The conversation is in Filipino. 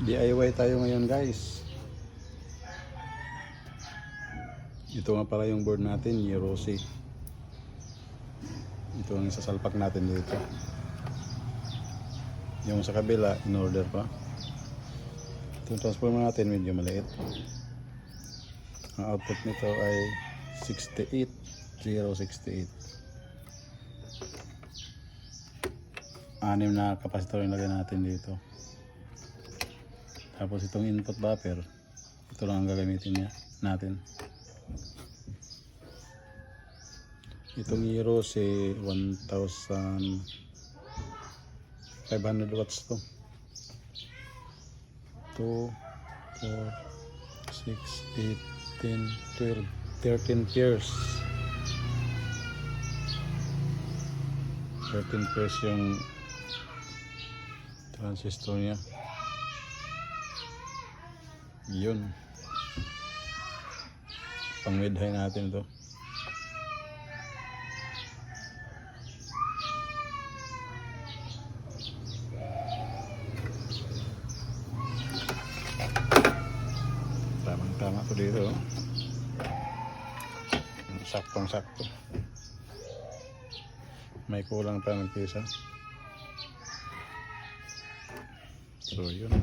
DIY tayo ngayon guys. Ito nga pala yung board natin, Rossi. Ito ang isasalpak natin dito. Yung sa kabila, in order pa. Itong transformer natin medyo maliit. Ang output nito ay 68068. 6 na kapasitor yung lagay natin dito. Tapos itong input buffer, ito lang ang gagamitin natin. Itong Rossi 1500 watts to. 2, 4, 6, 8, 10, 12, 13 pairs. 13 pairs yung transistor niya. Yun. Pang mid high natin to. Tama to dito. Saktong sakto. May kulang pa ng pisa. So yun.